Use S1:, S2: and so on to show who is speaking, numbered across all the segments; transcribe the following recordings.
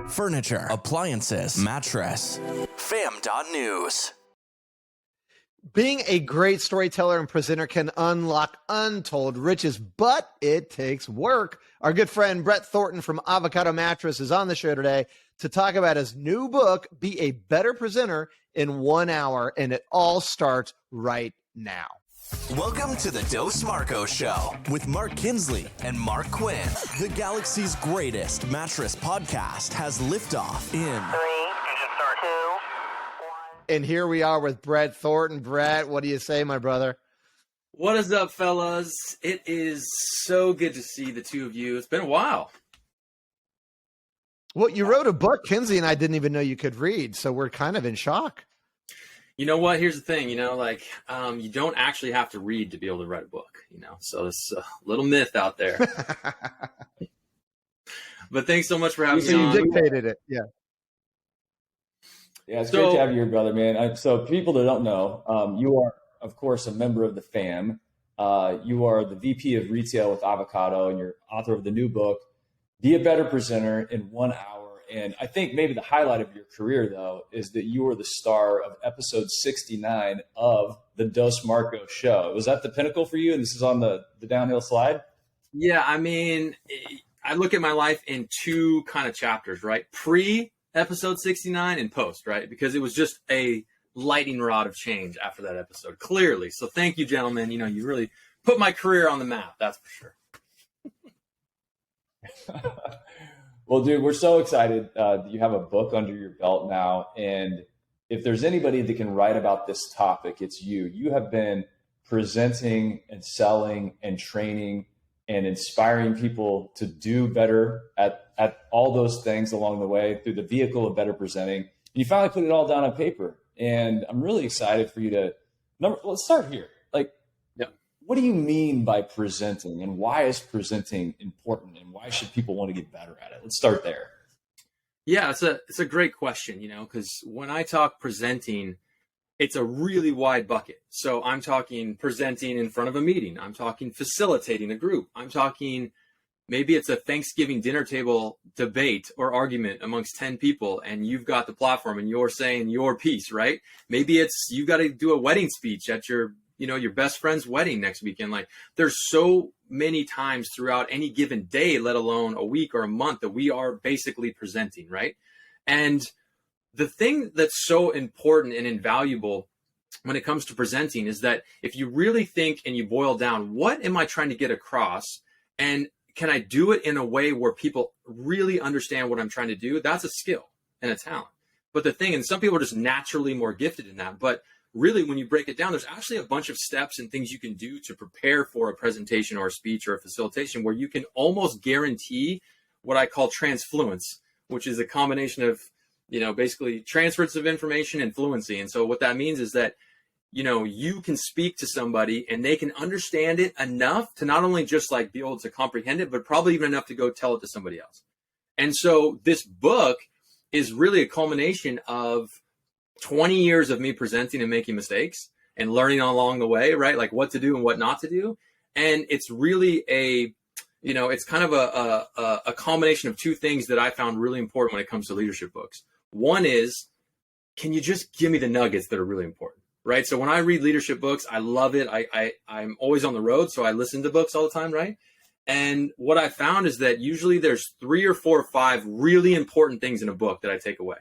S1: furniture, appliances, mattress. Fam.news.
S2: Being a great storyteller and presenter can unlock untold riches, but it takes work. Our good friend Brett Thornton from Avocado Mattress is on the show today to talk about his new book, Be a Better Presenter in 1 Hour, and it all starts right now.
S1: Welcome to the Dos Marcos Show with Mark Kinsley and Mark Quinn. The galaxy's greatest mattress podcast has liftoff in 3, 2, 1.
S2: And here we are with Brett Thornton. Brett, what do you say, my brother?
S3: What is up, fellas? It is so good to see the two of you. It's been a while.
S2: Well, you wrote a book. Kinsey and I didn't even know you could read, so we're kind of in shock.
S3: You know what? Here's the thing, you don't actually have to read to be able to write a book, so it's a little myth out there. But thanks so much for having me on.
S2: You dictated it, yeah.
S4: Yeah, it's great to have you here, brother, man. So people that don't know, you are, of course, a member of the fam. You are the VP of Retail with Avocado, and you're author of the new book, Be a Better Presenter in 1 Hour. And I think maybe the highlight of your career, though, is that you were the star of episode 69 of the Dos Marcos Show. Was that the pinnacle for you? And this is on the downhill slide?
S3: Yeah, I look at my life in two kind of chapters, right? Pre-episode 69 and post, right? Because it was just a lightning rod of change after that episode, clearly. So thank you, gentlemen. You really put my career on the map, that's for sure.
S4: Well, dude, we're so excited that you have a book under your belt now. And if there's anybody that can write about this topic, it's you. You have been presenting and selling and training and inspiring people to do better at all those things along the way through the vehicle of better presenting. And you finally put it all down on paper. And I'm really excited for you to let's start here. What do you mean by presenting, and why is presenting important, and why should people want to get better at it? Let's start there.
S3: Yeah, it's a great question, because when I talk presenting, it's a really wide bucket. So I'm talking presenting in front of a meeting. I'm talking facilitating a group. I'm talking maybe it's a Thanksgiving dinner table debate or argument amongst 10 people, and you've got the platform and you're saying your piece, right? Maybe it's you've got to do a wedding speech at your best friend's wedding next weekend. There's so many times throughout any given day, let alone a week or a month, that we are basically presenting, right? And the thing that's so important and invaluable when it comes to presenting is that if you really think and you boil down, what am I trying to get across? And can I do it in a way where people really understand what I'm trying to do? That's a skill and a talent. But the thing, and some people are just naturally more gifted in that, but really, when you break it down, there's actually a bunch of steps and things you can do to prepare for a presentation or a speech or a facilitation where you can almost guarantee what I call transfluence, which is a combination of, basically transference of information and fluency. And so what that means is that, you can speak to somebody and they can understand it enough to not only just be able to comprehend it, but probably even enough to go tell it to somebody else. And so this book is really a culmination of 20 years of me presenting and making mistakes and learning along the way, right? What to do and what not to do. And it's really it's kind of a combination of two things that I found really important when it comes to leadership books. One is, can you just give me the nuggets that are really important, right? So when I read leadership books, I love it. I'm always on the road, so I listen to books all the time, right? And what I found is that usually there's 3 or 4 or 5 really important things in a book that I take away.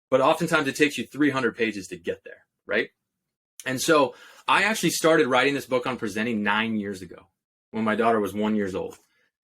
S3: But oftentimes it takes you 300 pages to get there, right? And so I actually started writing this book on presenting 9 years ago when my daughter was 1 year old.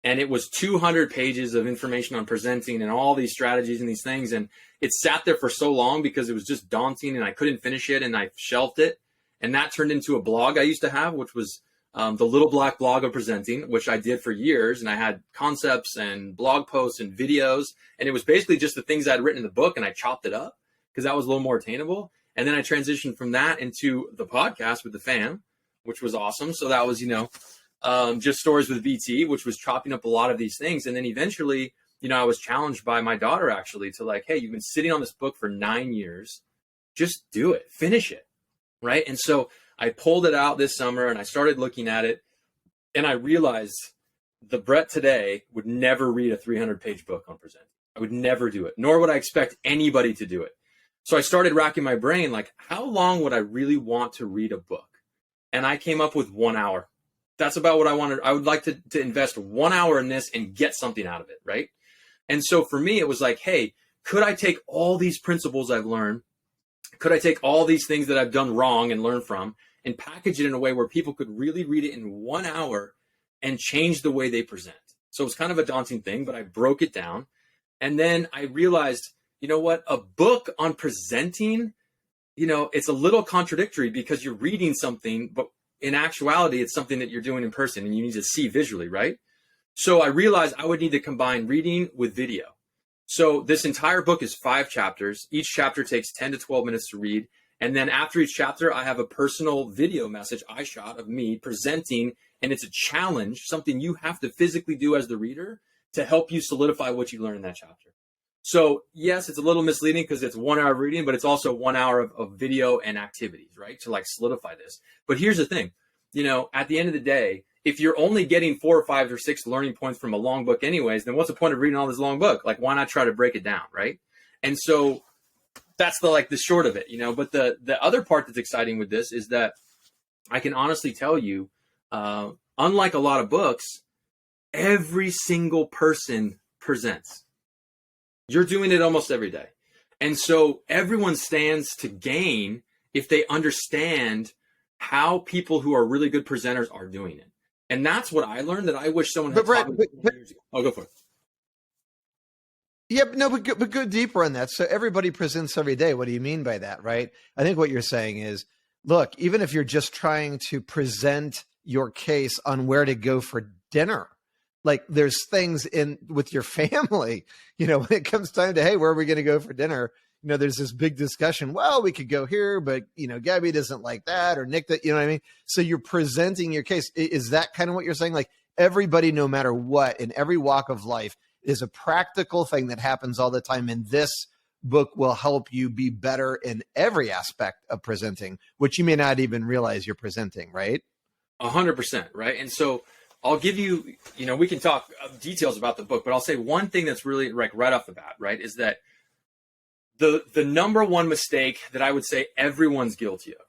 S3: And it was 200 pages of information on presenting and all these strategies and these things. And it sat there for so long because it was just daunting and I couldn't finish it and I shelved it. And that turned into a blog I used to have, which was the Little Black Blog of Presenting, which I did for years. And I had concepts and blog posts and videos. And it was basically just the things I'd written in the book, and I chopped it up because that was a little more attainable. And then I transitioned from that into the podcast with the fam, which was awesome. So that was, just Stories with VT, which was chopping up a lot of these things. And then eventually, I was challenged by my daughter actually to hey, you've been sitting on this book for 9 years. Just do it, finish it. Right. And so I pulled it out this summer and I started looking at it, and I realized the Brett today would never read a 300-page book on presenting. I would never do it, nor would I expect anybody to do it. So I started racking my brain, like, how long would I really want to read a book? And I came up with 1 hour. That's about what I wanted. I would like to invest 1 hour in this and get something out of it, right? And so for me, it was like, hey, could I take all these principles I've learned? Could I take all these things that I've done wrong and learn from and package it in a way where people could really read it in 1 hour and change the way they present? So it was kind of a daunting thing, but I broke it down. And then I realized, you know what, a book on presenting, you know, it's a little contradictory because you're reading something, but in actuality, it's something that you're doing in person and you need to see visually, right? So I realized I would need to combine reading with video. So this entire book is 5 chapters. Each chapter takes 10 to 12 minutes to read. And then after each chapter, I have a personal video message I shot of me presenting, and it's a challenge, something you have to physically do as the reader to help you solidify what you learn in that chapter. So yes, it's a little misleading because it's 1 hour of reading, but it's also 1 hour of video and activities, right? To like solidify this. But here's the thing, you know, at the end of the day, if you're only getting 4 or 5 or 6 learning points from a long book anyways, then what's the point of reading all this long book? Like, why not try to break it down, right? And so that's the short of it, you know. But the other part that's exciting with this is that I can honestly tell you, unlike a lot of books, every single person presents. You're doing it almost every day. And so everyone stands to gain if they understand how people who are really good presenters are doing it. And that's what I learned that I wish someone had taught me years ago. Oh, go for it.
S2: Yeah, but go deeper on that. So everybody presents every day. What do you mean by that, right? I think what you're saying is, look, even if you're just trying to present your case on where to go for dinner, like there's things in with your family, you know, when it comes time to, hey, where are we going to go for dinner? You know, there's this big discussion. Well, we could go here, but, you know, Gabby doesn't like that, or Nick, that, you know what I mean? So you're presenting your case. Is that kind of what you're saying? Like everybody, no matter what, in every walk of life, is a practical thing that happens all the time. And this book will help you be better in every aspect of presenting, which you may not even realize you're presenting, right?
S3: 100%, right? And so I'll give you, you know, we can talk details about the book, but I'll say one thing that's really like right off the bat, right, is that the number one mistake that I would say everyone's guilty of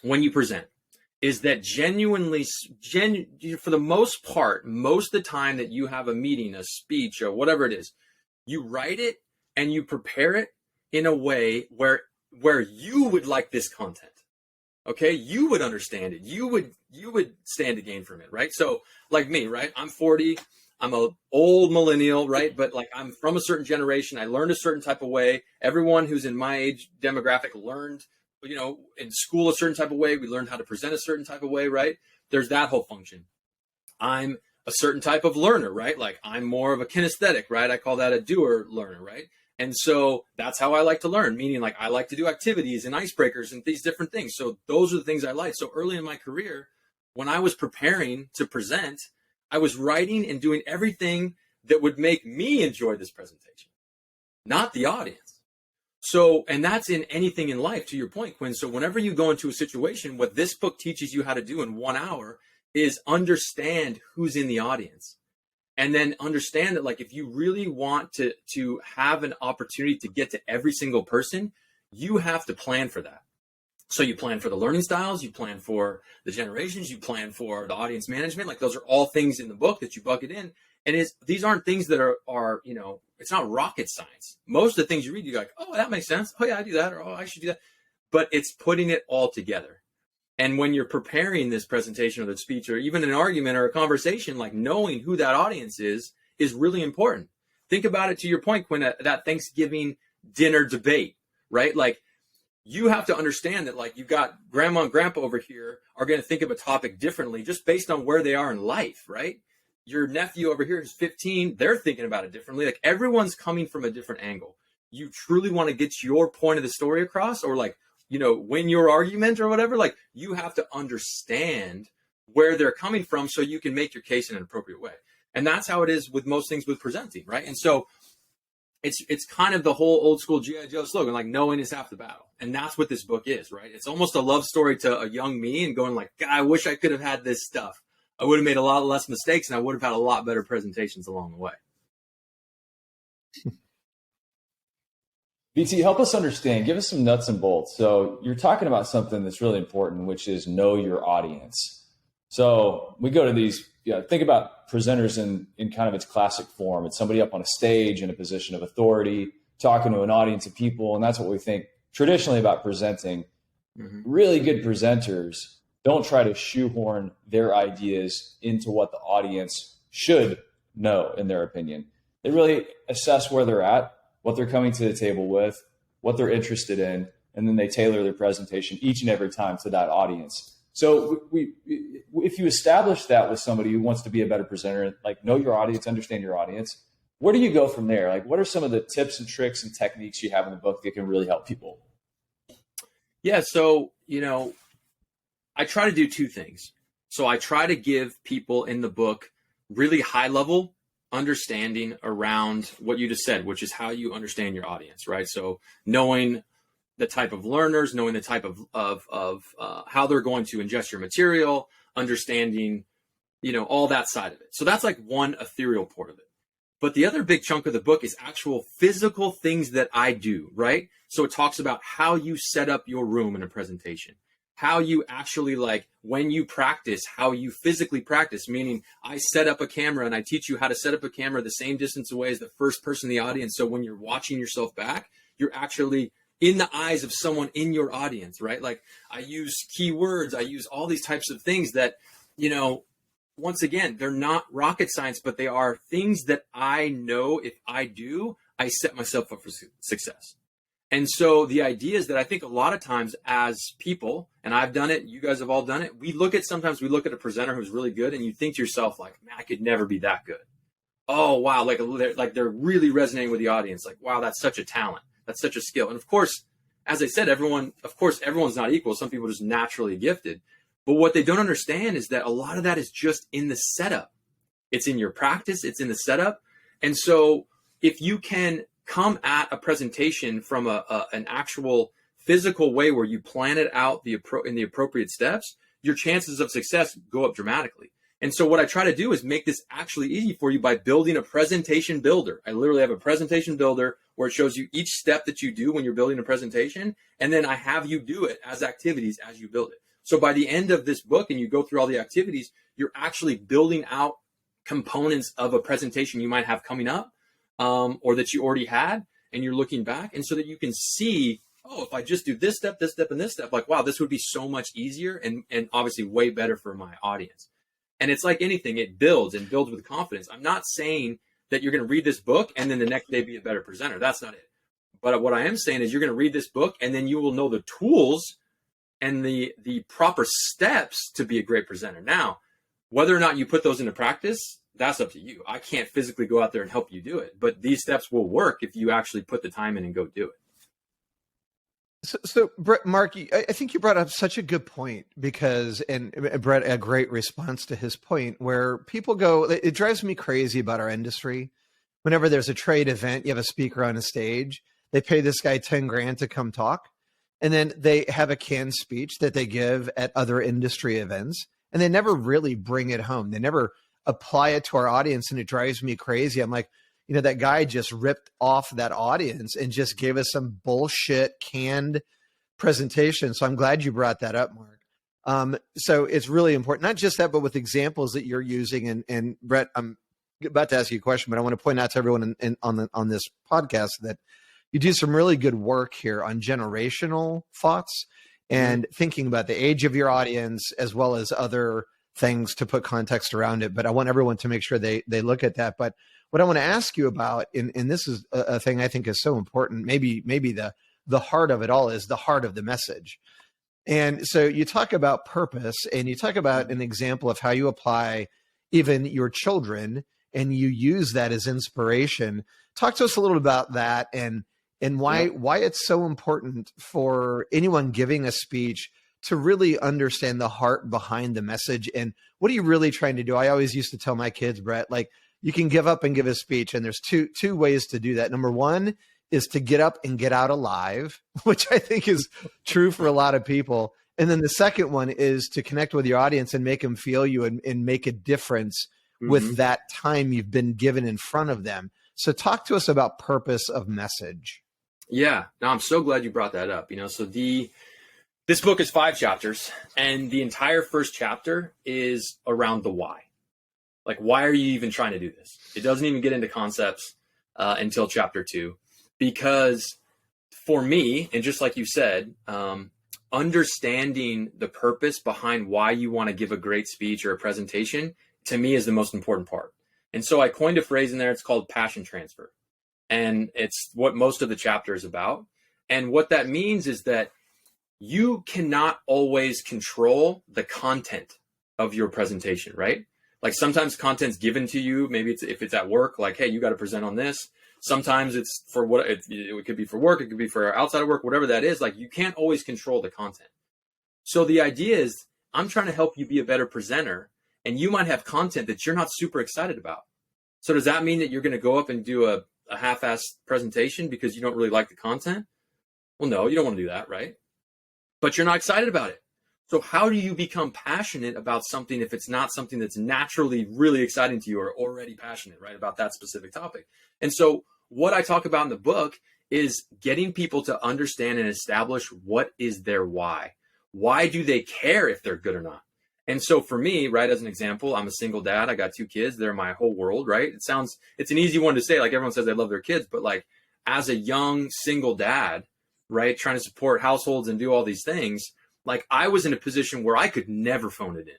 S3: when you present is that for the most part, most of the time that you have a meeting, a speech, or whatever it is, you write it and you prepare it in a way where you would like this content. Okay, you would understand it. You would stand to gain from it, right? So like me, right? I'm 40. I'm an old millennial, right? But like I'm from a certain generation. I learned a certain type of way. Everyone who's in my age demographic learned, you know, in school a certain type of way. We learned how to present a certain type of way, right? There's that whole function. I'm a certain type of learner, right? Like I'm more of a kinesthetic, right? I call that a doer learner, right? And so that's how I like to learn, meaning like I like to do activities and icebreakers and these different things. So those are the things I like. So early in my career, when I was preparing to present, I was writing and doing everything that would make me enjoy this presentation, not the audience. So, and that's in anything in life, to your point, Quinn. So whenever you go into a situation, what this book teaches you how to do in 1 hour is understand who's in the audience. And then understand that, like, if you really want to have an opportunity to get to every single person, you have to plan for that. So you plan for the learning styles, you plan for the generations, you plan for the audience management. Like those are all things in the book that you bucket in. And these aren't things that are, you know, it's not rocket science. Most of the things you read, you're like, oh, that makes sense. Oh yeah, I do that. Or, oh, I should do that. But it's putting it all together. And when you're preparing this presentation or the speech or even an argument or a conversation, like knowing who that audience is really important. Think about it, to your point, Quinn, that Thanksgiving dinner debate, right? Like you have to understand that, like, you've got grandma and grandpa over here are going to think of a topic differently just based on where they are in life, right? Your nephew over here is 15. They're thinking about it differently. Like everyone's coming from a different angle. You truly want to get your point of the story across, or like, you know, win your argument or whatever, like you have to understand where they're coming from so you can make your case in an appropriate way. And that's how it is with most things with presenting, right? And so it's kind of the whole old school G.I. Joe slogan, like knowing is half the battle. And that's what this book is, right? It's almost a love story to a young me and going like, God, I wish I could have had this stuff. I would have made a lot less mistakes and I would have had a lot better presentations along the way.
S4: BT, help us understand. Give us some nuts and bolts. So you're talking about something that's really important, which is know your audience. So we go to these, think about presenters in kind of its classic form. It's somebody up on a stage in a position of authority, talking to an audience of people. And that's what we think traditionally about presenting. Mm-hmm. Really good presenters don't try to shoehorn their ideas into what the audience should know, in their opinion. They really assess where they're at, what they're coming to the table with, what they're interested in, and then they tailor their presentation each and every time to that audience. So if you establish that with somebody who wants to be a better presenter, like know your audience, understand your audience, where do you go from there? Like, what are some of the tips and tricks and techniques you have in the book that can really help people?
S3: Yeah, so, I try to do two things. So I try to give people in the book really high level understanding around what you just said, which is how you understand your audience, right? So knowing the type of learners, knowing the type of how they're going to ingest your material, understanding, all that side of it. So that's like one ethereal part of it. But the other big chunk of the book is actual physical things that I do, right? So it talks about how you set up your room in a presentation, how you actually, like, when you practice, how you physically practice, meaning I set up a camera and I teach you how to set up a camera the same distance away as the first person in the audience. So when you're watching yourself back, you're actually in the eyes of someone in your audience, right? Like, I use keywords, I use all these types of things that, once again, they're not rocket science, but they are things that I know if I do, I set myself up for success. And so the idea is that I think a lot of times as people, and I've done it, you guys have all done it, sometimes we look at a presenter who's really good and you think to yourself, like, man, I could never be that good. Oh, wow. Like they're really resonating with the audience. Like, wow, that's such a talent. That's such a skill. And of course, as I said, everyone's not equal. Some people are just naturally gifted. But what they don't understand is that a lot of that is just in the setup. It's in your practice. It's in the setup. And so if you can come at a presentation from an actual physical way where you plan it out in the appropriate steps, your chances of success go up dramatically. And so what I try to do is make this actually easy for you by building a presentation builder. I literally have a presentation builder where it shows you each step that you do when you're building a presentation. And then I have you do it as activities as you build it. So by the end of this book and you go through all the activities, you're actually building out components of a presentation you might have coming up, or that you already had, and you're looking back. And so that you can see, oh, if I just do this step, and this step, like, wow, this would be so much easier and obviously way better for my audience. And it's like anything, it builds with confidence. I'm not saying that you're going to read this book and then the next day be a better presenter. That's not it. But what I am saying is you're going to read this book and then you will know the tools and the proper steps to be a great presenter. Now, whether or not you put those into practice, that's up to you. I can't physically go out there and help you do it, but these steps will work if you actually put the time in and go do it.
S2: So Brett, Mark, I think you brought up such a good point because, and Brett, a great response to his point where people go, it drives me crazy about our industry. Whenever there's a trade event, you have a speaker on a stage, they pay this guy 10 grand to come talk. And then they have a canned speech that they give at other industry events, and they never really bring it home. They never apply it to our audience, and it drives me crazy. I'm like, that guy just ripped off that audience and just gave us some bullshit canned presentation. So I'm glad you brought that up, Mark. So it's really important, not just that, but with examples that you're using. And Brett, I'm about to ask you a question, but I want to point out to everyone on this podcast that you do some really good work here on generational thoughts and thinking about the age of your audience as well as other things to put context around it. But I want everyone to make sure they look at that. But what I want to ask you about, and this is a thing I think is so important, maybe the heart of it all is the heart of the message. And so you talk about purpose and you talk about an example of how you apply even your children and you use that as inspiration. Talk to us a little about that and why it's so important for anyone giving a speech to really understand the heart behind the message. And what are you really trying to do? I always used to tell my kids, Brett, like, you can give up and give a speech. And there's two ways to do that. Number one is to get up and get out alive, which I think is true for a lot of people. And then the second one is to connect with your audience and make them feel you and make a difference with that time you've been given in front of them. So talk to us about purpose of message.
S3: Yeah, no, I'm so glad you brought that up. So this book is 5 chapters, and the entire first chapter is around the why. Like, why are you even trying to do this? It doesn't even get into concepts until chapter 2, because for me, and just like you said, understanding the purpose behind why you want to give a great speech or a presentation, to me, is the most important part. And so I coined a phrase in there. It's called passion transfer. And it's what most of the chapter is about. And what that means is that you cannot always control the content of your presentation, right? Like, sometimes content's given to you. Maybe if it's at work, like, hey, you got to present on this. Sometimes it's for what it could be for work. It could be for outside of work, whatever that is. Like, you can't always control the content. So the idea is, I'm trying to help you be a better presenter, and you might have content that you're not super excited about. So does that mean that you're going to go up and do a half-assed presentation because you don't really like the content? Well, no, you don't want to do that, right? But you're not excited about it. So how do you become passionate about something if it's not something that's naturally really exciting to you, or already passionate, right, about that specific topic? And so what I talk about in the book is getting people to understand and establish what is their why. Why do they care if they're good or not? And so for me, right, as an example, I'm a single dad. I got 2 kids. They're my whole world, right? It's an easy one to say. Like, everyone says they love their kids, but like, as a young single dad, right, trying to support households and do all these things, like, I was in a position where I could never phone it in,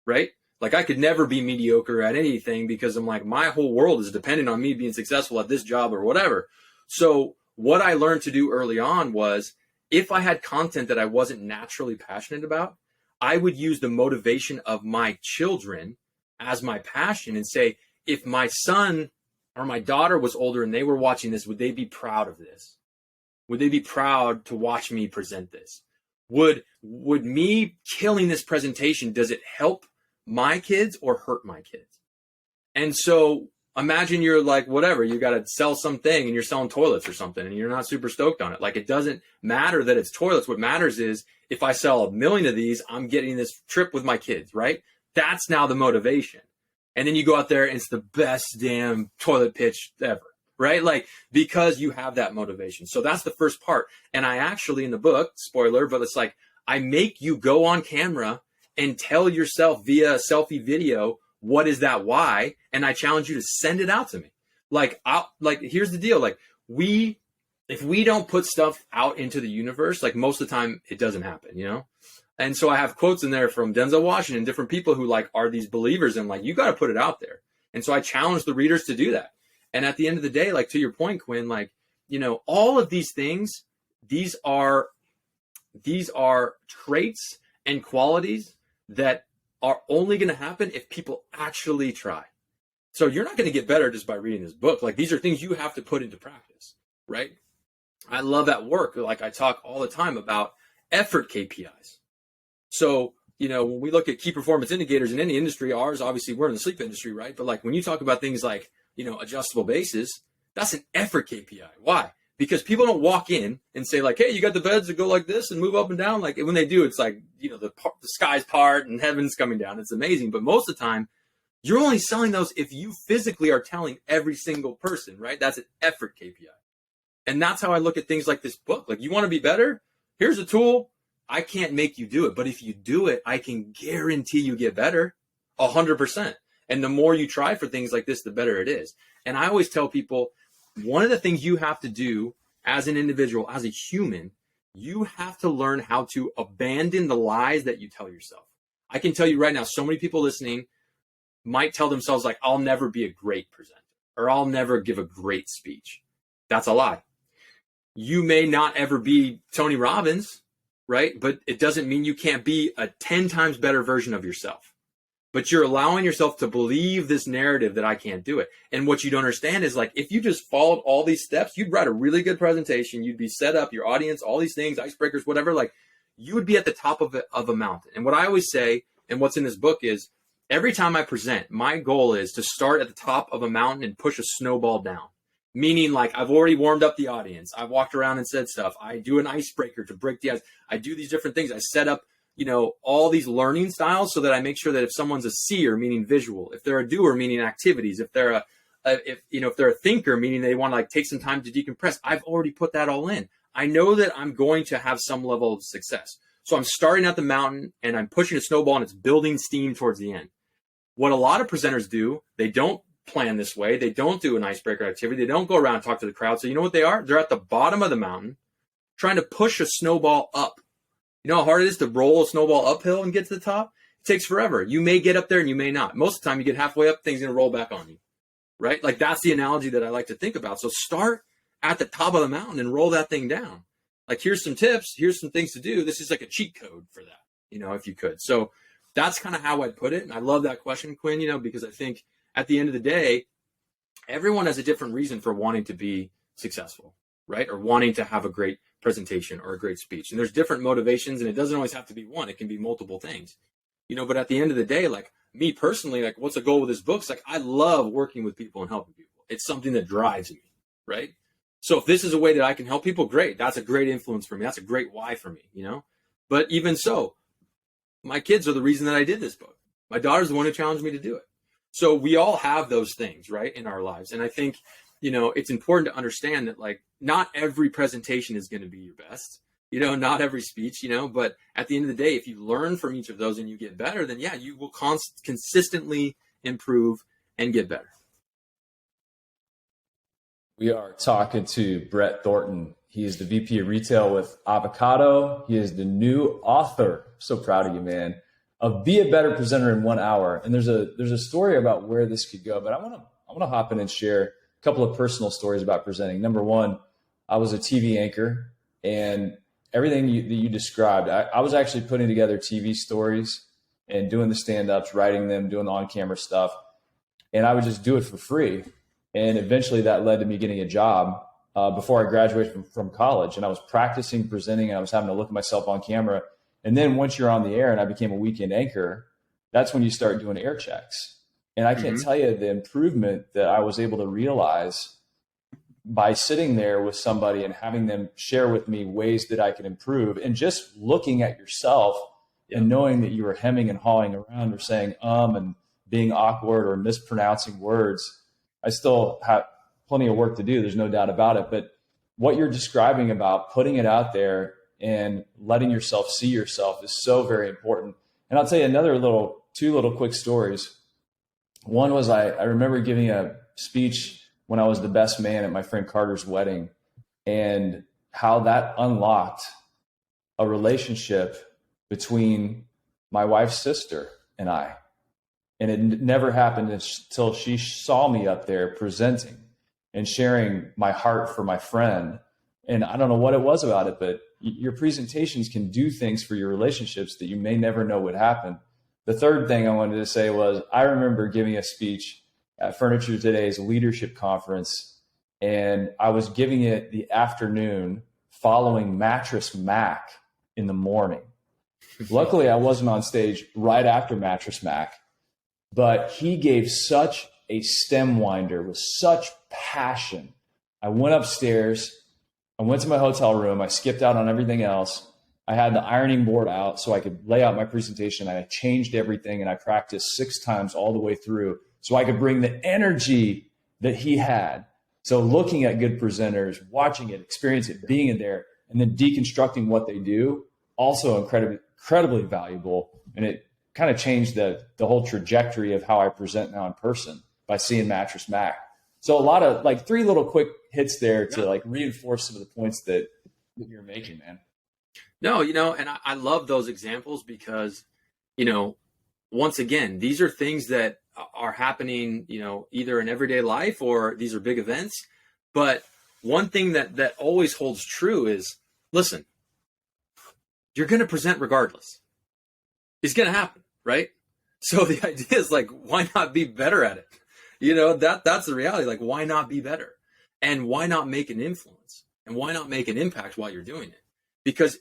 S3: right? Like, I could never be mediocre at anything, because I'm like, my whole world is dependent on me being successful at this job or whatever. So what I learned to do early on was, if I had content that I wasn't naturally passionate about, I would use the motivation of my children as my passion and say, if my son or my daughter was older and they were watching this, would they be proud of this? Would they be proud to watch me present this? Would me killing this presentation, does it help my kids or hurt my kids? And so imagine you're like, whatever, you got to sell something and you're selling toilets or something and you're not super stoked on it. Like, it doesn't matter that it's toilets. What matters is, if I sell 1 million of these, I'm getting this trip with my kids, right? That's now the motivation. And then you go out there and it's the best damn toilet pitch ever, right? Like, because you have that motivation. So that's the first part. And I actually, in the book, spoiler, but it's like, I make you go on camera and tell yourself via a selfie video, what is that why? And I challenge you to send it out to me. Like, here's the deal. Like, if we don't put stuff out into the universe, like, most of the time it doesn't happen, you know? And so I have quotes in there from Denzel Washington, different people who like are these believers, and like, you got to put it out there. And so I challenge the readers to do that. And at the end of the day, like, to your point, Quinn, like, all of these things, these are traits and qualities that are only going to happen if people actually try. So you're not going to get better just by reading this book. Like, these are things you have to put into practice, right? I love at work. Like, I talk all the time about effort KPIs. So, when we look at key performance indicators in any industry, ours, obviously we're in the sleep industry, right? But like, when you talk about things like, adjustable bases, that's an effort KPI. Why? Because people don't walk in and say like, hey, you got the beds that go like this and move up and down. Like, when they do, it's like, the sky's part and heaven's coming down. It's amazing. But most of the time, you're only selling those if you physically are telling every single person, right? That's an effort KPI. And that's how I look at things like this book. Like, you want to be better? Here's a tool. I can't make you do it. But if you do it, I can guarantee you get better 100%. And the more you try for things like this, the better it is. And I always tell people, one of the things you have to do as an individual, as a human, you have to learn how to abandon the lies that you tell yourself. I can tell you right now, so many people listening might tell themselves like, I'll never be a great presenter, or I'll never give a great speech. That's a lie. You may not ever be Tony Robbins, right? But it doesn't mean you can't be a 10 times better version of yourself. But you're allowing yourself to believe this narrative that I can't do it. And what you don't understand is, like, if you just followed all these steps, you'd write a really good presentation. You'd be set up, your audience, all these things, icebreakers, whatever, like, you would be at the top of a mountain. And what I always say, and what's in this book is, every time I present, my goal is to start at the top of a mountain and push a snowball down. Meaning, like, I've already warmed up the audience. I've walked around and said stuff. I do an icebreaker to break the ice. I do these different things. I set up, all these learning styles so that I make sure that if someone's a seer, meaning visual, if they're a doer, meaning activities, if they're if they're a thinker, meaning they want to like take some time to decompress, I've already put that all in. I know that I'm going to have some level of success. So I'm starting at the mountain and I'm pushing a snowball and it's building steam towards the end. What a lot of presenters do, they don't plan this way. They don't do an icebreaker activity. They don't go around and talk to the crowd. So you know what they are? They're at the bottom of the mountain trying to push a snowball up. You know how hard it is to roll a snowball uphill and get to the top? It takes forever. You may get up there and you may not. Most of the time you get halfway up, things are going to roll back on you, right? Like that's the analogy that I like to think about. So start at the top of the mountain and roll that thing down. Like here's some tips, here's some things to do. This is like a cheat code for that, if you could. So that's kind of how I'd put it. And I love that question, Quinn, because I think at the end of the day, everyone has a different reason for wanting to be successful, right? Or wanting to have a great presentation or a great speech. And there's different motivations, and it doesn't always have to be one. It can be multiple things, but at the end of the day, like me personally, like what's the goal with this book? It's like, I love working with people and helping people. It's something that drives me, right? So if this is a way that I can help people, great. That's a great influence for me. That's a great why for me, But even so, my kids are the reason that I did this book. My daughter's the one who challenged me to do it. So we all have those things, right, in our lives. And I think, it's important to understand that, like, not every presentation is going to be your best, not every speech, but at the end of the day, if you learn from each of those and you get better, then yeah, you will consistently improve and get better.
S4: We are talking to Brett Thornton. He is the VP of Retail with Avocado. He is the new author. So proud of you, man. Of Be a Better Presenter in 1 Hour. And there's a story about where this could go, but I want to hop in and share a couple of personal stories about presenting. Number one, I was a TV anchor, and everything that you described, I was actually putting together TV stories and doing the stand-ups, writing them, doing the on-camera stuff, and I would just do it for free. And eventually that led to me getting a job before I graduated from college. And I was practicing presenting, and I was having to look at myself on camera. And then once you're on the air and I became a weekend anchor, that's when you start doing air checks. And I can't tell you the improvement that I was able to realize by sitting there with somebody and having them share with me ways that I could improve, and just looking at yourself and knowing that you were hemming and hawing around or saying and being awkward or mispronouncing words. I still have plenty of work to do. There's no doubt about it. But what you're describing about putting it out there and letting yourself see yourself is so very important. And I'll tell you two little quick stories. One was I remember giving a speech when I was the best man at my friend Carter's wedding, and how that unlocked a relationship between my wife's sister and I. And it never happened until she saw me up there presenting and sharing my heart for my friend. And I don't know what it was about it, but your presentations can do things for your relationships that you may never know would happen. The third thing I wanted to say was I remember giving a speech at Furniture Today's leadership conference, and I was giving it the afternoon following Mattress Mac in the morning. Luckily, I wasn't on stage right after Mattress Mac, but he gave such a stem winder with such passion. I went upstairs. I went to my hotel room. I skipped out on everything else. I had the ironing board out so I could lay out my presentation. I changed everything, and I practiced 6 times all the way through so I could bring the energy that he had. So looking at good presenters, watching it, experiencing it, being in there, and then deconstructing what they do, also incredibly valuable. And it kind of changed the whole trajectory of how I present now in person by seeing Mattress Mac. So a lot of 3 little quick hits there to reinforce some of the points that you're making, man.
S3: No, and I love those examples because, once again, these are things that are happening, either in everyday life or these are big events. But one thing that always holds true is, listen, you're going to present regardless. It's going to happen, right? So the idea is why not be better at it? That's the reality. Why not be better? And why not make an influence? And why not make an impact while you're doing it? Because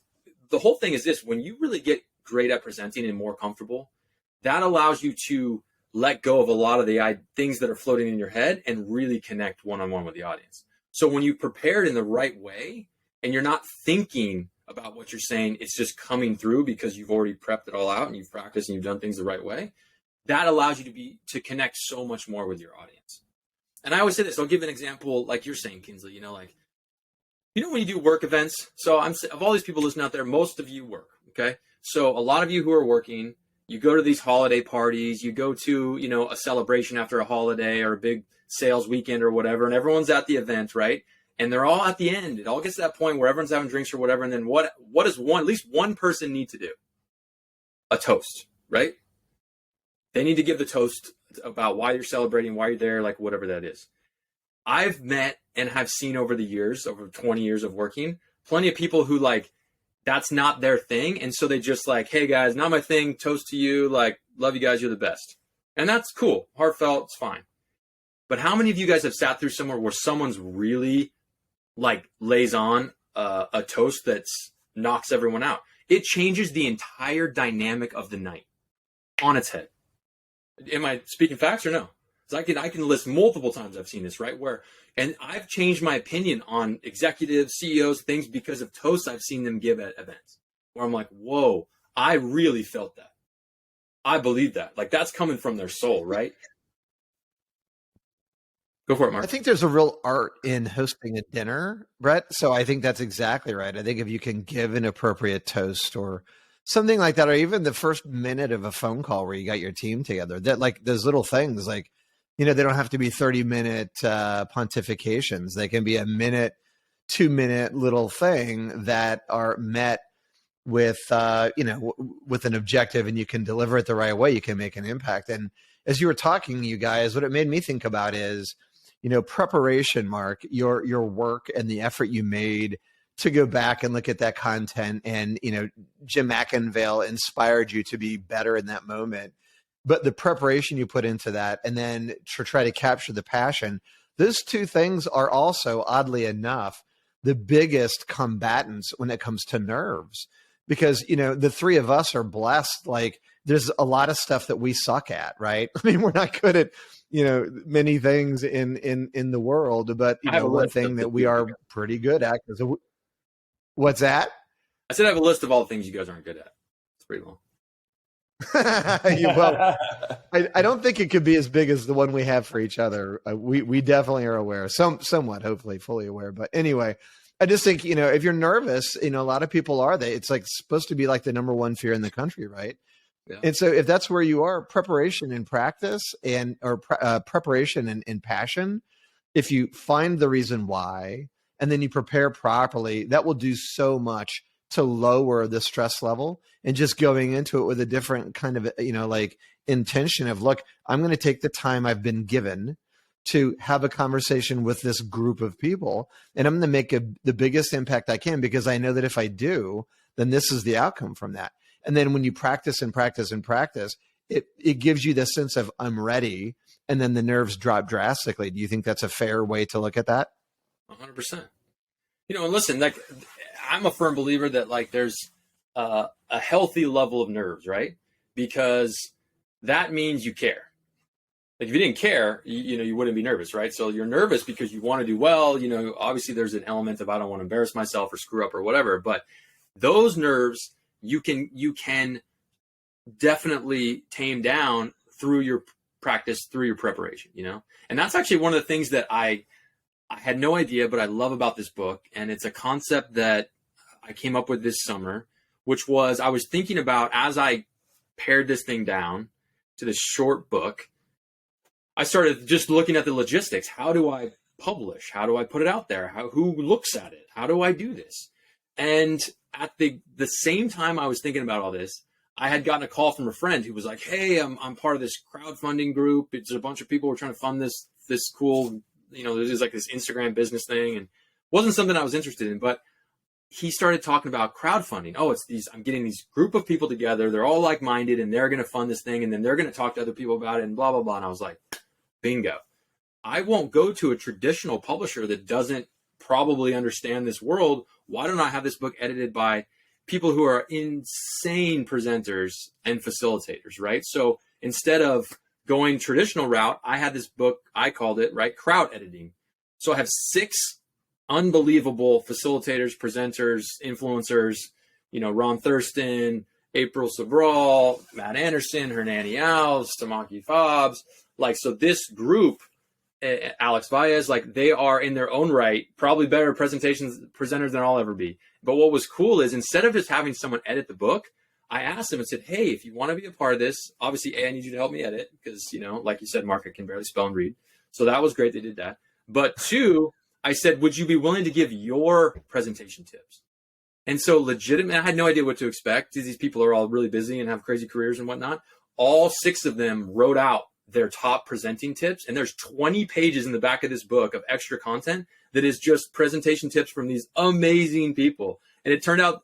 S3: the whole thing is this: when you really get great at presenting and more comfortable, that allows you to let go of a lot of the things that are floating in your head and really connect one-on-one with the audience. So when you prepared in the right way and you're not thinking about what you're saying, it's just coming through because you've already prepped it all out and you've practiced and you've done things the right way, that allows you to connect so much more with your audience. And I always say this, I'll give an example like you're saying, Kinsley, like, when you do work events, so of all these people listening out there, most of you work, okay? So a lot of you who are working, you go to these holiday parties, you go to, a celebration after a holiday or a big sales weekend or whatever, and everyone's at the event, right? And they're all at the end. It all gets to that point where everyone's having drinks or whatever, and then what does at least one person need to do? A toast, right? They need to give the toast about why you're celebrating, why you're there, like whatever that is. I've met and have seen over the years, over 20 years of working, plenty of people who like, that's not their thing. And so they just like, hey guys, not my thing, toast to you, like, love you guys, you're the best. And that's cool, heartfelt, it's fine. But how many of you guys have sat through somewhere where someone's really like lays on a toast that knocks everyone out? It changes the entire dynamic of the night on its head. Am I speaking facts or no? Because I can list multiple times I've seen this, right? And I've changed my opinion on executives, CEOs, things because of toasts I've seen them give at events. Where I'm like, whoa, I really felt that. I believe that. Like that's coming from their soul, right? Go for it, Mark.
S2: I think there's a real art in hosting a dinner, Brett. So I think that's exactly right. I think if you can give an appropriate toast or something like that, or even the first minute of a phone call where you got your team together, that like those little things, like, they don't have to be 30-minute pontifications. They can be a minute, 2-minute little thing that are met with, with an objective, and you can deliver it the right way. You can make an impact. And as you were talking, you guys, what it made me think about is, preparation, Mark, your work and the effort you made to go back and look at that content. And, Jim McIngvale inspired you to be better in that moment. But the preparation you put into that and then to try to capture the passion, those two things are also, oddly enough, the biggest combatants when it comes to nerves. Because, the three of us are blessed. Like there's a lot of stuff that we suck at, right? I mean, we're not good at, many things in the world, but one thing that we are pretty good at is what's that?
S3: I said I have a list of all the things you guys aren't good at. It's pretty long.
S2: Well, I don't think it could be as big as the one we have for each other. We definitely are aware, somewhat, hopefully fully aware. But anyway, I just think, if you're nervous, a lot of people are. It's like supposed to be like the number one fear in the country, right? Yeah. And so if that's where you are, preparation and practice preparation and passion, if you find the reason why, and then you prepare properly, that will do so much to lower the stress level, and just going into it with a different kind of, intention of, look, I'm going to take the time I've been given to have a conversation with this group of people, and I'm going to make the biggest impact I can, because I know that if I do, then this is the outcome from that. And then when you practice and practice and practice, it gives you this sense of I'm ready, and then the nerves drop drastically. Do you think that's a fair way to look at that?
S3: 100%. And listen, like, I'm a firm believer that like there's a healthy level of nerves, right? Because that means you care. Like if you didn't care, you wouldn't be nervous, right? So you're nervous because you want to do well. Obviously there's an element of I don't want to embarrass myself or screw up or whatever. But those nerves you can definitely tame down through your practice, through your preparation. And that's actually one of the things that I had no idea, but I love about this book. And it's a concept that I came up with this summer, which was I was thinking about as I pared this thing down to this short book, I started just looking at the logistics. How do I publish? How do I put it out there? Who looks at it? How do I do this? And at the same time I was thinking about all this, I had gotten a call from a friend who was like, hey, I'm part of this crowdfunding group. It's a bunch of people who are trying to fund this cool, there's like this Instagram business thing, and it wasn't something I was interested in, but he started talking about crowdfunding. Oh, I'm getting these group of people together. They're all like-minded and they're going to fund this thing. And then they're going to talk to other people about it and blah, blah, blah. And I was like, bingo. I won't go to a traditional publisher that doesn't probably understand this world. Why don't I have this book edited by people who are insane presenters and facilitators, right? So instead of going traditional route, I had this book, I called it, right, crowd editing. So I have 6 unbelievable facilitators, presenters, influencers, Ron Thurston, April Sobral, Matt Anderson, Hernani Alves, Tamaki Fobbs. Like, so this group Alex Valles, like they are in their own right, probably better presenters than I'll ever be. But what was cool is instead of just having someone edit the book, I asked them and said, hey, if you want to be a part of this, obviously, I need you to help me edit because, like you said, Mark, I can barely spell and read. So that was great. They did that. But 2, I said, would you be willing to give your presentation tips? And so legitimate, I had no idea what to expect. These people are all really busy and have crazy careers and whatnot. All 6 of them wrote out their top presenting tips. And there's 20 pages in the back of this book of extra content that is just presentation tips from these amazing people. And it turned out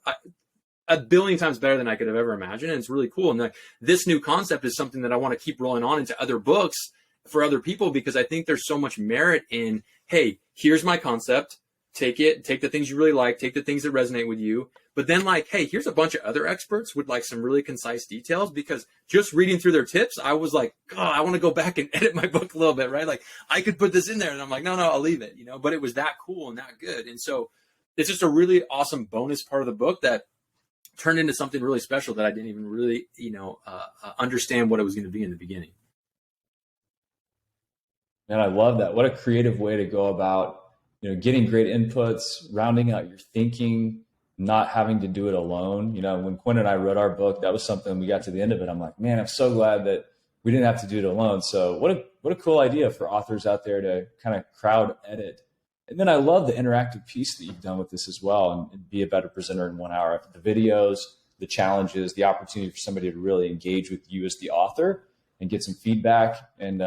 S3: a billion times better than I could have ever imagined. And it's really cool. And this new concept is something that I want to keep rolling on into other books for other people, because I think there's so much merit in, hey, here's my concept. Take it, take the things you really like, take the things that resonate with you. But then like, hey, here's a bunch of other experts with like some really concise details, because just reading through their tips, I was like, God, I want to go back and edit my book a little bit, right? Like I could put this in there, and I'm like, no, I'll leave it, but it was that cool and that good. And so it's just a really awesome bonus part of the book that turned into something really special that I didn't even really, understand what it was going to be in the beginning.
S4: And I love that. What a creative way to go about, getting great inputs, rounding out your thinking, not having to do it alone. When Quinn and I wrote our book, that was something we got to the end of it. I'm like, man, I'm so glad that we didn't have to do it alone. So what a cool idea for authors out there to kind of crowd edit. And then I love the interactive piece that you've done with this as well, and be a better presenter in 1 hour. The videos, the challenges, the opportunity for somebody to really engage with you as the author and get some feedback and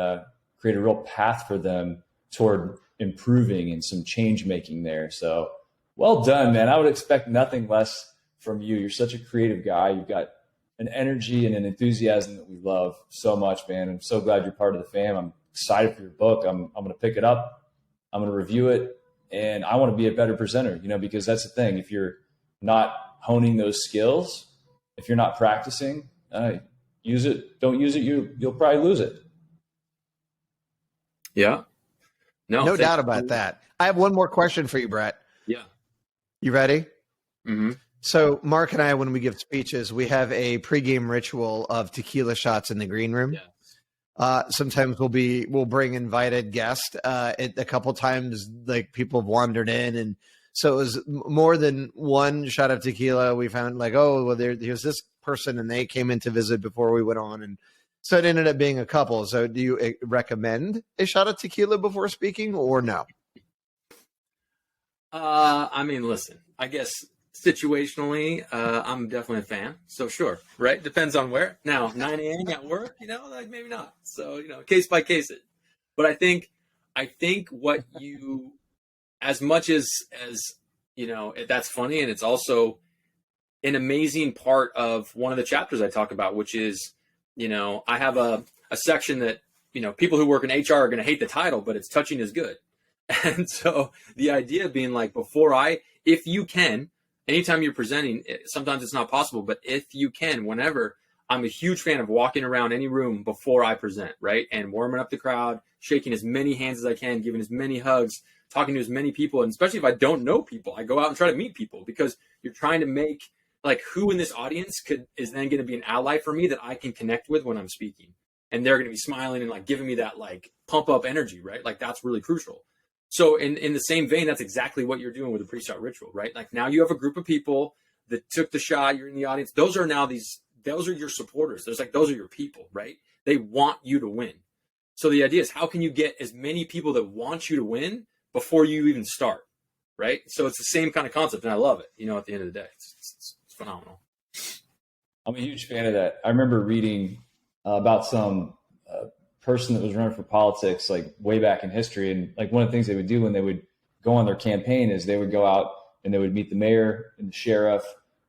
S4: create a real path for them toward improving and some change making there. So well done, man. I would expect nothing less from you. You're such a creative guy. You've got an energy and an enthusiasm that we love so much, man. I'm so glad you're part of the fam. I'm excited for your book. I'm going to pick it up. I'm going to review it, and I want to be a better presenter, because that's the thing. If you're not honing those skills, if you're not practicing, use it. Don't use it. You'll probably lose it.
S3: Yeah.
S2: No doubt about that. I have one more question for you, Brett.
S3: Yeah.
S2: You ready?
S3: Mm-hmm.
S2: So Mark and I, when we give speeches, we have a pregame ritual of tequila shots in the green room.
S3: Yeah.
S2: Sometimes we'll bring invited guests. A couple times, like people have wandered in, and so it was more than one shot of tequila. We found like, oh, well, here's this person, and they came in to visit before we went on, and so it ended up being a couple. So do you recommend a shot of tequila before speaking, or no?
S3: I mean, listen, I guess situationally, I'm definitely a fan. So sure, right? Depends on where. Now, 9 a.m. at work, like maybe not. So, case by case it. But I think what you, as much as that's funny, and it's also an amazing part of one of the chapters I talk about, which is, I have a section that, people who work in HR are going to hate the title, but it's touching is good. And so the idea being like, if you can, anytime you're presenting, sometimes it's not possible, but if you can, whenever, I'm a huge fan of walking around any room before I present, right? And warming up the crowd, shaking as many hands as I can, giving as many hugs, talking to as many people. And especially if I don't know people, I go out and try to meet people, because you're trying to make like who in this audience is then going to be an ally for me that I can connect with when I'm speaking. And they're going to be smiling and like giving me that like pump up energy, right? Like that's really crucial. So in the same vein, that's exactly what you're doing with a pre-shot ritual, right? Like now you have a group of people that took the shot, you're in the audience. Those are your supporters. Those are your people, right? They want you to win. So the idea is, how can you get as many people that want you to win before you even start, right? So it's the same kind of concept, and I love it. At the end of the day, it's phenomenal.
S4: I'm a huge fan of that. I remember reading about some person that was running for politics like way back in history, and like one of the things they would do when they would go on their campaign is they would go out and they would meet the mayor and the sheriff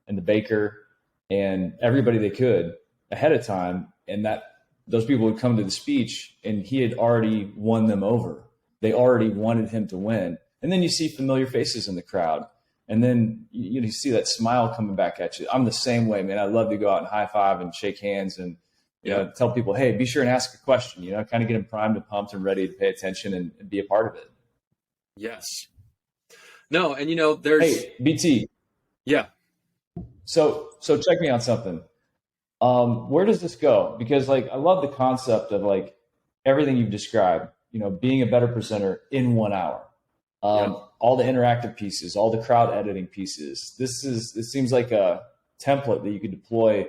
S4: and the baker and everybody they could ahead of time, and that those people would come to the speech and he had already won them over. They already wanted him to win. And then you see familiar faces in the crowd, and then you see that smile coming back at you. I'm the same way, man. I love to go out and high five and shake hands and tell people, hey, be sure and ask a question, kind of get them primed and pumped and ready to pay attention and be a part of it.
S3: Yes. No, and there's...
S4: Hey, BT.
S3: Yeah.
S4: So check me on something. Where does this go? Because like, I love the concept of like everything you've described, being a better presenter in 1 hour. All the interactive pieces, all the crowd editing pieces. This seems like a template that you could deploy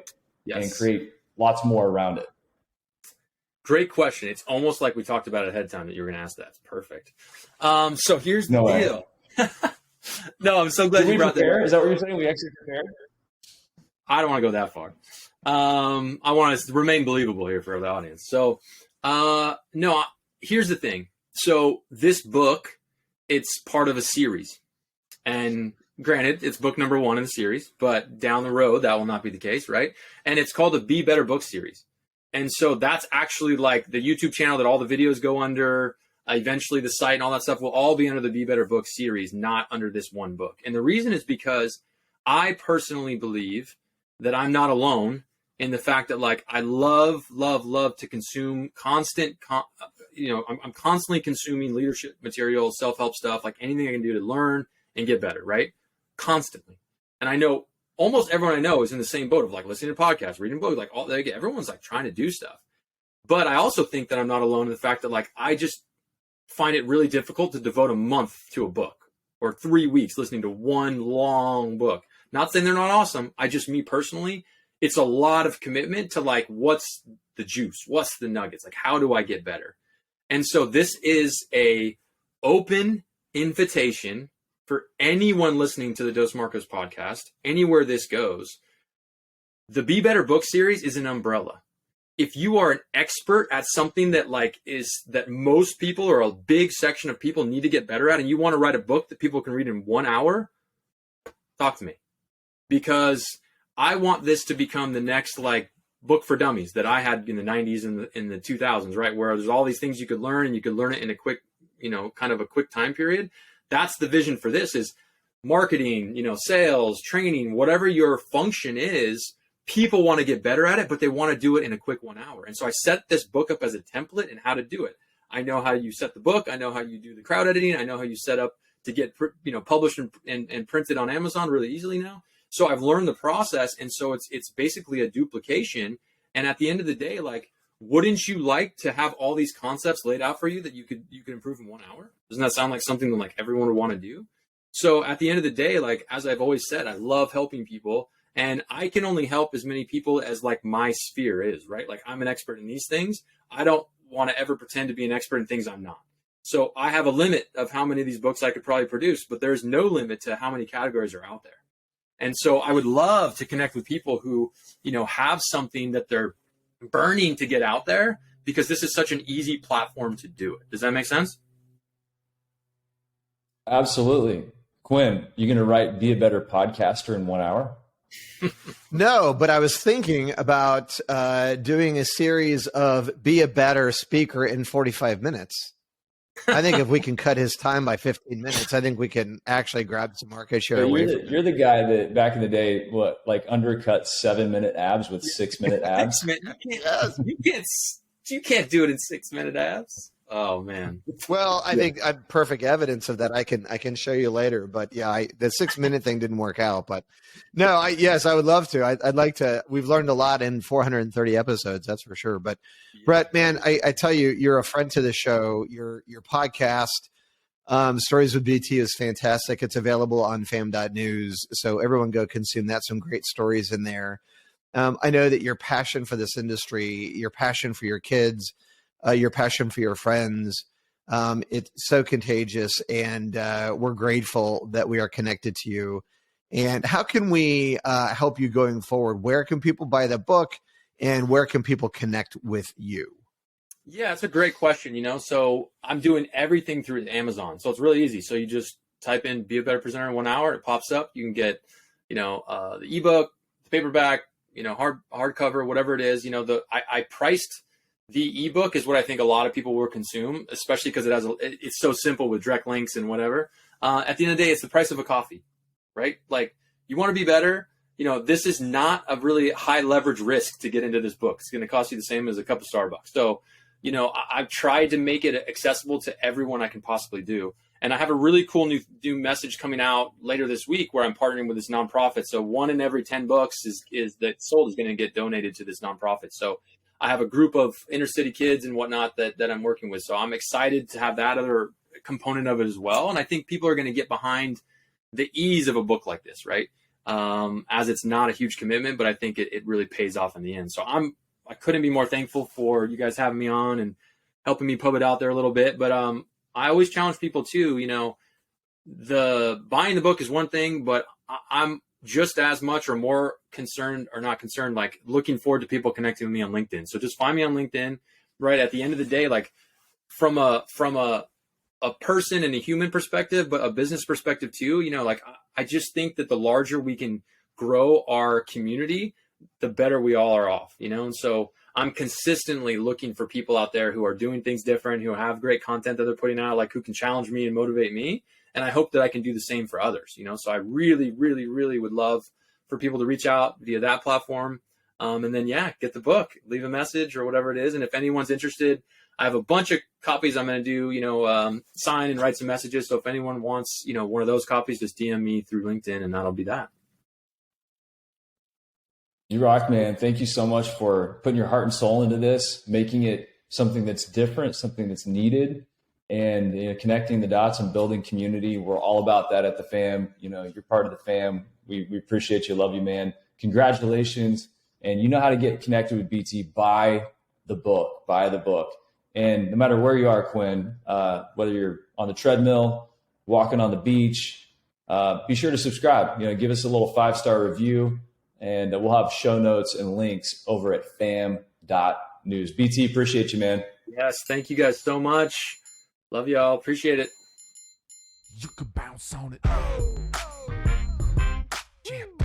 S4: and create lots more around it.
S3: Great question. It's almost like we talked about it ahead of time that you were going to ask that. It's perfect. So here's the deal. No, I'm so glad you brought that.
S4: Is that what you're saying? We actually prepared?
S3: I don't want to go that far. I want to remain believable here for the audience. So, no, here's the thing. So this book, it's part of a series. And granted, it's book number 1 in the series, but down the road, that will not be the case, right? And it's called the Be Better Book series. And so that's actually like the YouTube channel that all the videos go under. Eventually the site and all that stuff will all be under the Be Better Book series, not under this one book. And the reason is because I personally believe that I'm not alone in the fact that like I love to consume I'm constantly consuming leadership material, self-help stuff, like anything I can do to learn and get better, right? Constantly. And I know almost everyone I know is in the same boat of like listening to podcasts, reading books, like everyone's like trying to do stuff. But I also think that I'm not alone in the fact that like I just find it really difficult to devote a month to a book or 3 weeks listening to one long book. Not saying they're not awesome. Me personally, it's a lot of commitment to like, what's the juice? What's the nuggets? Like, how do I get better? And so this is a open invitation for anyone listening to the Dos Marcos podcast, anywhere this goes. The Be Better Book series is an umbrella. If you are an expert at something that that most people or a big section of people need to get better at, and you want to write a book that people can read in 1 hour, talk to me. Because I want this to become the next like book for dummies that I had in the 90s and in the 2000s, right? Where there's all these things you could learn and you could learn it in a quick, kind of a quick time period. That's the vision for this is marketing, sales, training, whatever your function is. People want to get better at it, but they want to do it in a quick 1 hour. And so I set this book up as a template and how to do it. I know how you set the book. I know how you do the crowd editing. I know how you set up to get, published and printed on Amazon really easily now. So I've learned the process. And so it's basically a duplication. And at the end of the day, like, wouldn't you like to have all these concepts laid out for you that you could improve in 1 hour? Doesn't that sound like something that like everyone would want to do? So at the end of the day, like, as I've always said, I love helping people. And I can only help as many people as like my sphere is, right? Like I'm an expert in these things. I don't want to ever pretend to be an expert in things I'm not. So I have a limit of how many of these books I could probably produce, but there's no limit to how many categories are out there. And so I would love to connect with people who, have something that they're burning to get out there because this is such an easy platform to do it. Does that make sense?
S4: Absolutely. Quinn, you going to Be a Better Podcaster in 1 hour?
S2: No, but I was thinking about doing a series of Be a Better Speaker in 45 minutes. I think if we can cut his time by 15 minutes, I think we can actually grab some market share away from him.
S4: You're the guy that back in the day, undercut 7-minute abs with 6-minute abs?
S3: You can't do it in 6-minute abs. Oh man.
S2: Well, I think I'm perfect evidence of that. I can show you later, but yeah, the 6-minute thing didn't work out, but no, yes, I would love to. I'd like to. We've learned a lot in 430 episodes. That's for sure. But Brett, man, I tell you, you're a friend to the show. Your podcast, Stories with BT, is fantastic. It's available on fam.news. So everyone go consume that. Some great stories in there. I know that your passion for this industry, your passion for your kids, your passion for your friends, it's so contagious, and we're grateful that we are connected to you. And how can we help you going forward? Where can people buy the book, and where can people connect with you?
S3: Yeah, it's a great question. So I'm doing everything through Amazon, so it's really easy. So you just type in "Be a Better Presenter in 1 hour," it pops up. You can get, the ebook, the paperback, hardcover, whatever it is. I priced the ebook is what I think a lot of people will consume, especially because it's so simple with direct links and whatever. At the end of the day, it's the price of a coffee, right? Like, you want to be better. This is not a really high leverage risk to get into this book. It's going to cost you the same as a cup of Starbucks. So, I've tried to make it accessible to everyone I can possibly do. And I have a really cool new message coming out later this week where I'm partnering with this nonprofit. So 1 in every 10 books is that sold is going to get donated to this nonprofit. So I have a group of inner city kids and whatnot that I'm working with. So I'm excited to have that other component of it as well. And I think people are going to get behind the ease of a book like this, right? As it's not a huge commitment, but I think it really pays off in the end. So I couldn't be more thankful for you guys having me on and helping me put it out there a little bit. But I always challenge people too, the buying the book is one thing, but I'm just as much or more concerned, or not concerned, like looking forward to people connecting with me on LinkedIn. So just find me on LinkedIn, right? At the end of the day, like from a person and a human perspective, but a business perspective too, like I just think that the larger we can grow our community, the better we all are off, and so I'm consistently looking for people out there who are doing things different, who have great content that they're putting out, like who can challenge me and motivate me. And I hope that I can do the same for others, so I really, really, really would love for people to reach out via that platform. And then, get the book, leave a message or whatever it is. And if anyone's interested, I have a bunch of copies I'm going to do, sign and write some messages. So if anyone wants, one of those copies, just DM me through LinkedIn and that'll be that.
S4: You rock, man. Thank you so much for putting your heart and soul into this, making it something that's different, something that's needed, and connecting the dots and building community. We're all about that at the fam. You're part of the fam. We appreciate you. Love you, man. Congratulations. And you know how to get connected with BT. Buy the book. And no matter where you are, Quinn, whether you're on the treadmill, walking on the beach, be sure to subscribe. Give us a little 5-star review, and we'll have show notes and links over at fam.news. BT, appreciate you, man.
S3: Yes, thank you guys so much. Love y'all. Appreciate it.
S5: You can bounce on it. Champ.